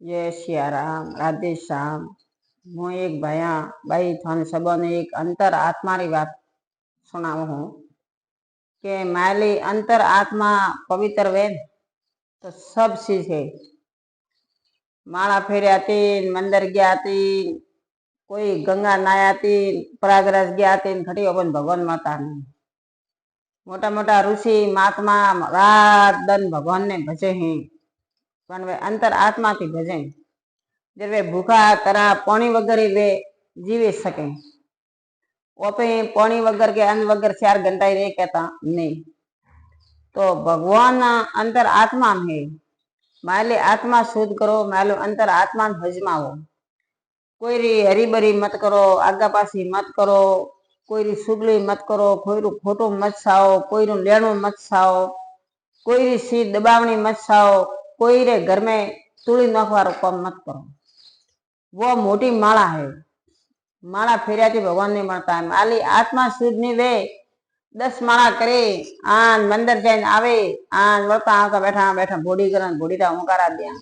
जय सिया राम, राधे श्याम। हूँ एक भाया भाई थाने सबो ने एक अंतर आत्मा री बात सुनाव हूँ के माली अंतर आत्मा पवित्र वेद तो सब चीज है। माला फेरिया तीन, मंदिर गया तीन, कोई गंगा नहाया तीन, प्रयागराज गया तीन, घटी अपन भगवान माता ने मोटा मोटा ऋषि महात्मा रात दिन भगवान ने भजे हैं, पण वे अंतर आत्मा थी भजे। जब वे भूखा तरा पानी वगैरह वे जीवे सके, ओपे पानी वगैरह के अन्न वगैरह 4 घंटा ही रह कहता नहीं। तो भगवान अंतर आत्मा है। माले आत्मा शुद्ध करो, मालो अंतर आत्मा हजमाओ। कोई री हरी बरी मत करो, आगा पासी मत करो, कोई री सुगली मत करो, कोई रू खोटो मत साओ, कोई रू लेणो मत साओ, कोई री सी दबावनी मत साओ, कोई रे घर में तुड़ी नाखवारो काम मत करो। वो मोटी माला है। माला फेरिया थी भगवान ने મળતા है। माली आत्मा शुद्ध नहीं वे 10 माला करे आन मंदिर जाइन आवे आन वरता आका बैठा बैठा बोडी करन बोडी रा ओंकारा दिया।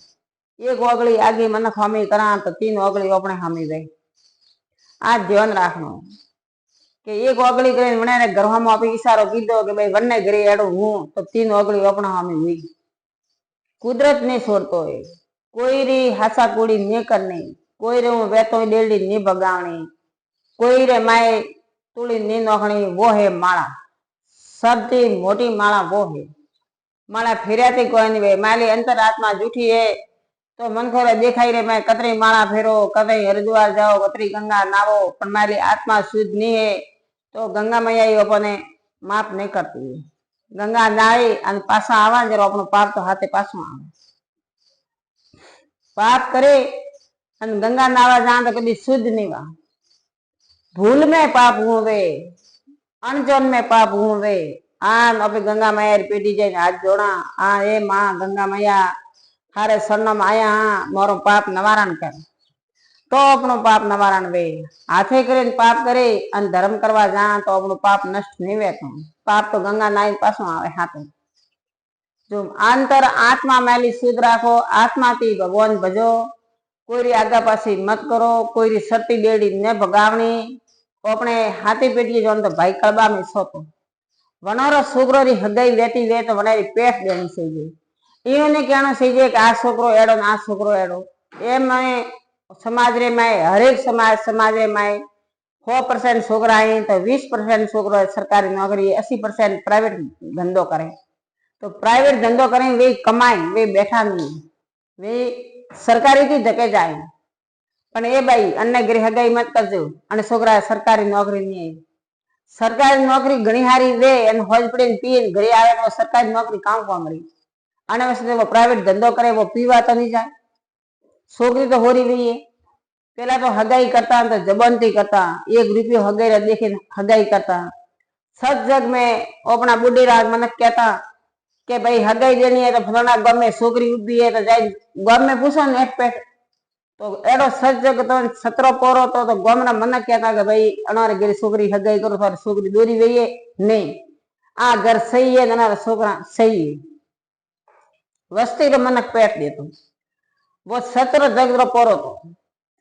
एक ओगली आगे मन खामी करा तो 3 ओगली अपने खामी वे। आ ध्यान राखनो के एक ओगली करे वणे रे घर में आपी इशारो कीधो के भाई वन्ने घरे एडो हूं तो 3 ओगली अपना खामी हुई। कुदरत ने छोड़तो है। कोई री हासा कूड़ी ने करनी, कोई रे वेतो डेली नी बगावनी, कोई रे माए तुली नी नोखनी, वो है माला। सबसे मोटी माला वो है। माला फेरियाती कोई नहीं वे। माली अंतर आत्मा जूठी है तो मन खोरे देखाई रे मैं कतरी माला फेरो, कतरी हरिद्वार जाओ, कतरी गंगा नावो, पर माली आत्मा शुद्ध नहीं है तो गंगा मैया ही अपने माफ नहीं करती है। गंगा नाई अन पासा आवा जरो अपनो पाप तो हाथे पासो आवे। पाप करे अन गंगा नावा जान तो कभी शुद्ध नहीं वा। भूल में पाप हुए, अनजान में पाप हुए। आन अपने गंगा मैया पेटी जाए हाथ जोड़ा, आ ए माँ गंगा मैया हारे सरनम आया हाँ मोरो पाप निवारण कर, तो अपनो पाप निवारण वे। हाथे करे पाप करे अन धर्म करवा जा तो अपनो पाप नष्ट नहीं वे। तो पाप तो गंगा नाई पासो आवे हाथे। जो अंतर आत्मा मैली शुद्ध राखो, आत्मा थी भगवान भजो। कोई री आगा पासी मत करो, कोई री सती डेड़ी ने भगावनी। अपने हाथी पेटी जो तो भाई कड़बा में सोतो वनारो छोकरो री हगाई वेती वे तो वनारी पेट देनी चाहिए। इन्होंने कहना चाहिए कि आ छोकरो एडो आ छोकरो एडो। ए मैं समाज रे मैं हरेक समाज रे मैं 100% छोकरा है तो 20% छोकरो सरकारी नौकरी, 80% प्राइवेट धंधो करे। तो प्राइवेट धंधो करें वे कमाए, वे बैठा नहीं, वे सरकारी थी धके जाए। पण ए भाई अन्ने घरे हगाई मत करजो अने छोकरा सरकारी नौकरी नहीं है। सरकारी नौकरी घणी हारी वे अने होज पड़ीने पीने घरे आवे तो सरकारी नौकरी काम को मળી अने वैसे वो प्राइवेट धंधो करे वो पीवा तो नहीं जाए। छोकरी तो होरी रही है। पेला तो हगाई करता तो जबरदस्ती करता, 1 रुपयो हगाई देखे हगाई करता। सच जग में अपना बुढ़ी राग मनक कहता के भाई हगाई देनी है तो फलाना गाम में छोकरी उभी है तो जाए गाम में पूछो ने एक पेट। तो एडो सच जग तो सतरो पोरो तो गाम ना मनक कहता के भाई अनारे घरे छोकरी हगाई करो तो छोकरी दोरी गई है नहीं, आ घर सही है अनारा छोकरा सही है। वस्ती तो मनक पेट देतो वो सतरो जग रो पोरो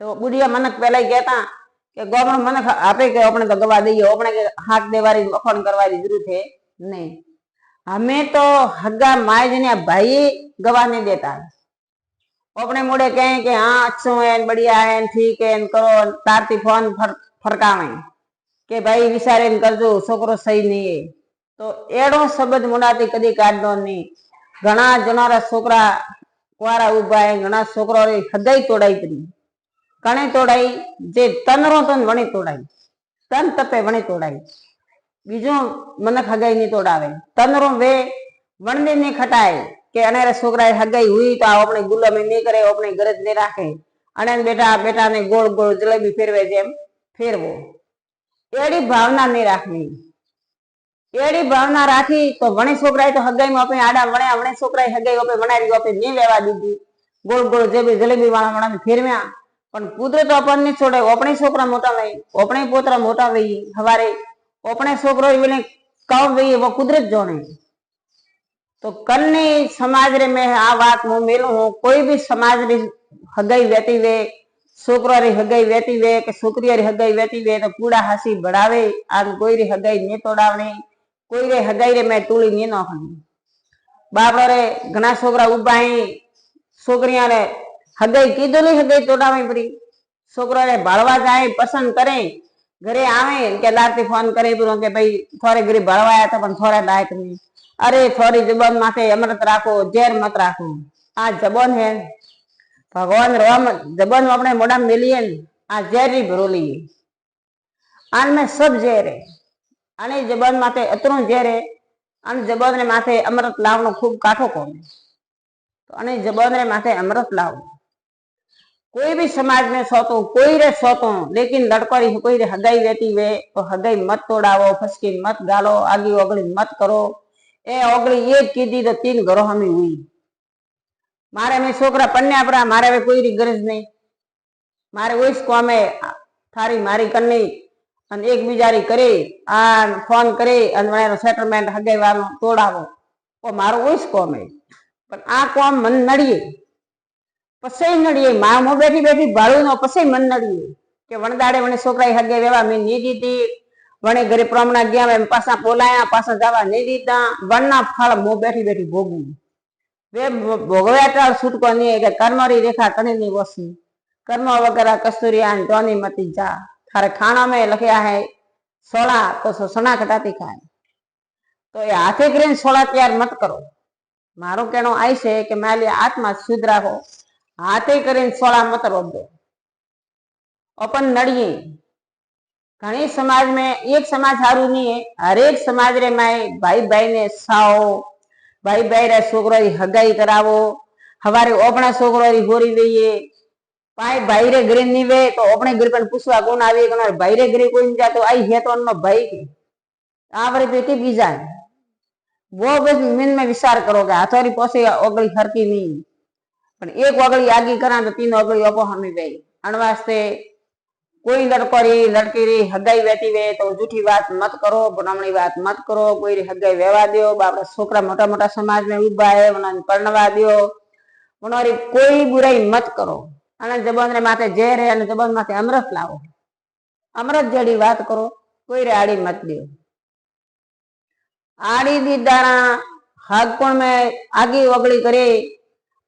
तो बुढ़िया मनक पहला ही कहता के गाम मनक आपे के अपने तो गवा दईए, अपने के हाथ देवारी मखण करवारी जरूरत है नहीं। हमें तो हगा माए जने भाई गवा नहीं देता। अपने मुड़े कहें कि हाँ अच्छो है, बढ़िया है, ठीक है, करो तारती फोन फरकावे के भाई विचारे करजो छोकरो सही नहीं है। तो एडो शब्द मुंडाती कदी काढनो नहीं। घना जनारा छोकरा कुआरा उभा है, घना छोकरा री हगाई तोड़ाई पड़ी। कणे तोड़ाई जे तनरो तन वणी तोड़ाई, तन तपे वणी तोड़ाई। बीजो मनक हगाई नहीं तोड़ावे, तनरो वे वणने नहीं खटाए के अनेरे छोकरा हगाई हुई तो अपने गुलामी नहीं करे, अपने गरज नहीं राखे अने बेटा बेटा ने गोल गोल जलेबी फेरवे जेम फेरवो। एड़ी भावना नहीं राखनी। एड़ी भावना राखी तो वणे छोकरा तो हगाई में अपने आडा वणे वणे छोकरा हगाई अपने वणारी अपने नहीं लेवा दीधी। गोल गोल जलेबी वाला वणा फेरव्या पण कुदरत अपन ने छोड़े। अपने छोकरा मोटा वही, अपने पोतरा मोटा वही, हवारे अपने छोकरो कौन वही वो कुदरत जोने। तो कल ने समाज रे में आ बात मु मेलू हूँ, कोई भी समाज रे हगाई वेती वे छोकरा री हगाई वेती वे के छोकरिया री हगाई वेती वे तो कूड़ा हासी बढ़ावे आज कोई री हगाई नहीं तोड़ावनी कोई रे हगाई रे मैं टूली नहीं नाखनी बापड़ा रे घना छोकरा उभा छोकरिया ने हगाई कीधुली हगाई तोड़ावी पड़ी छोकरा रे भाड़वा जाए पसंद करे घरे आवे के लारती फोन करे के भाई थोड़े घरे भाड़वा आया था पण थोड़ा लायक नहीं अरे थोड़ी जबान माथे अमृत राखो जेर मत राखो आ जबान है भगवान राम जबान अपने मोड़ा मिलिए आ जेरी भरोली आन में सब जेर है आने जबान माथे अतरो जेर है अन जबान रे माथे अमृत लावनो खूब काठो कोने तो अने जबान रे माथे अमृत लाव कोई भी समाज में सोतो कोई रे सोतो लेकिन लड़कोरी कोई रे हगाई वेती वे तो हगाई मत तोड़ावो फसकी मत गालो आगी ओगली मत करो ए ओगली ये कीधी तो 3 घरों हमी हुई मारे में छोकरा पन्या परा मारे में कोई री गरज नहीं मारे वोइस कोमे थारी मारी करनी अन एक बिजारी करे आ फोन करे अन मारो सेटलमेंट हगाई वालो तोड़ावो ओ मारो वोइस कोमे पण आ कोम मन नड़िए पसे नड़िए मां मो बैठी बैठी बाळू नो पसे मन नड़िए के वणदाड़े वणे छोकरा हगाई वेवा में नी दीदी वणे घरे प्रमाण गया में पासा बोलाया पासा जावा नहीं दीता वणना फल मो बैठी बैठी भोगू वे भोगव्या छूटको नहीं है कि कर्मरी रेखा तनी नहीं वसी कर्म वगैरह कस्तूरिया टोनी मती जा थारे खाना में लखया है 16 तो सना कटाती खाए तो ये हाथे करीने 16 तैयार मत करो मारो कहनो आई से कि मैं आत्मा शुद्ध राखो हाथे करीने 16 मत रोक दो अपन नड़िए घणी समाज में एक समाज हारू नहीं है हर एक समाज रे माए भाई भाई ने साओ भाई भाई रे छोकरा री हगाई करावो हवारे ओपना छोकरा री होरी वेये पाई भाई रे घरे नहीं वे तो अपने घर पर पूछवा कौन आवे कौन भाई रे घरे कोई नहीं जा तो आई है तो अन्न भाई की आवरे पे के बीजा वो बस मन में विचार करोगे हाथोरी पोसे ओगली हरकी नहीं पण एक ओगली आगी करा तो 3 ओगली ओपो हमी वे अन वास्ते कोई लड़कोरी लड़की री हगाई वेती वे तो जूठी बात मत करो बनावनी बात मत करो कोई री हगाई वेवा दो बापड़ा छोकरा मोटा मोटा समाज में उभा है उन्हें परणवा दो उन्होंने कोई बुराई मत करो अने जबान रे माथे जेर है अने जबान माथे अमृत लावो अमृत जेडी बात करो कोई रे आड़ी मत दो आड़ी दी दाना हाथ कोण में आगी ओगली करे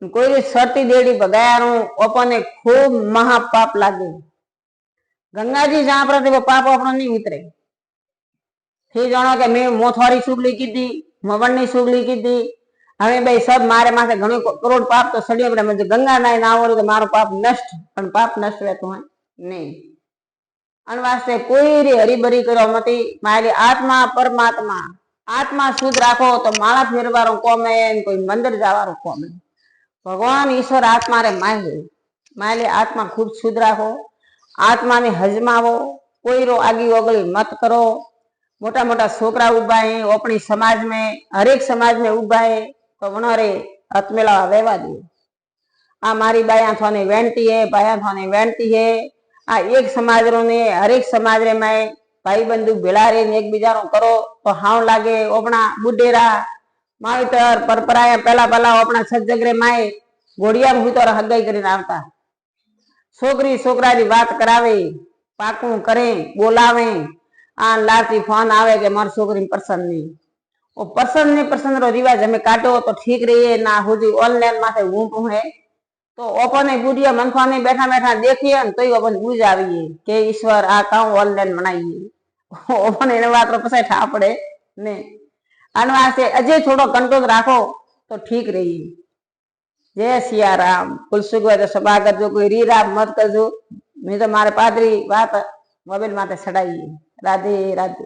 कोई री सर्ती देड़ी भगायारू ओपने खूब महापाप लागे गंगा जी जहां पर वो पाप अपना नहीं उतरे फिर जानो के मैं मोथवारी सुगली की थी मवनी सुगली की थी हमें भाई सब मारे माथे घणो करोड़ पाप तो सड़ियो पड़े मुझे गंगा नाय ना हो तो मारो पाप नष्ट पण पाप नष्ट वे तो है नहीं अन वास्ते कोई रे हरीबरी करो मती मारी आत्मा परमात्मा आत्मा शुद्ध राखो तो माला फेरवारो कोम है कोई मंदिर जावारो कोम है भगवान ईश्वर आत्मा रे माले आत्मा खूब शुद्ध राखो आत्मा ने हजमावो कोई रो आगी ओगली मत करो मोटा मोटा छोकरा उभा है अपनी समाज में हर एक समाज में उभा है तो उन्होंने हथमेला वेवा दो आ मारी बाया थाने वेंटी है बाया थाने वेंटी है आ एक समाज रो ने हर एक समाज रे में भाई बंधु भेला रे एक बीजा करो तो हाव लागे अपना बुढ़ेरा मावितर परपराया पहला पहला अपना सजगरे माए घोड़िया में तो हगाई करीने आवता छोकरी छोकरा री बात करावे पाकू करे बोलावे आ लाती फोन आवे के मार छोकरी पसंद नहीं वो पसंद रो रिवाज हमें काटो तो ठीक रही है ना हो ऑनलाइन माथे ऊँटू है तो ओपन बुढ़िया मनफा ने बैठा बैठा देखिए तो ही अपन बुझ आवीए के ईश्वर आ काउ ऑनलाइन बनाइए ओपन एने बात पसे ठा पड़े ने अनवा से अजय थोड़ो कंट्रोल राखो तो ठीक रही जय सिया राम कुल सुगवा तो सभा करजो कोई रीरा मत करजो नहीं तो मारे पादरी बात मोबाइल माते चढ़ाइए राधे राधे।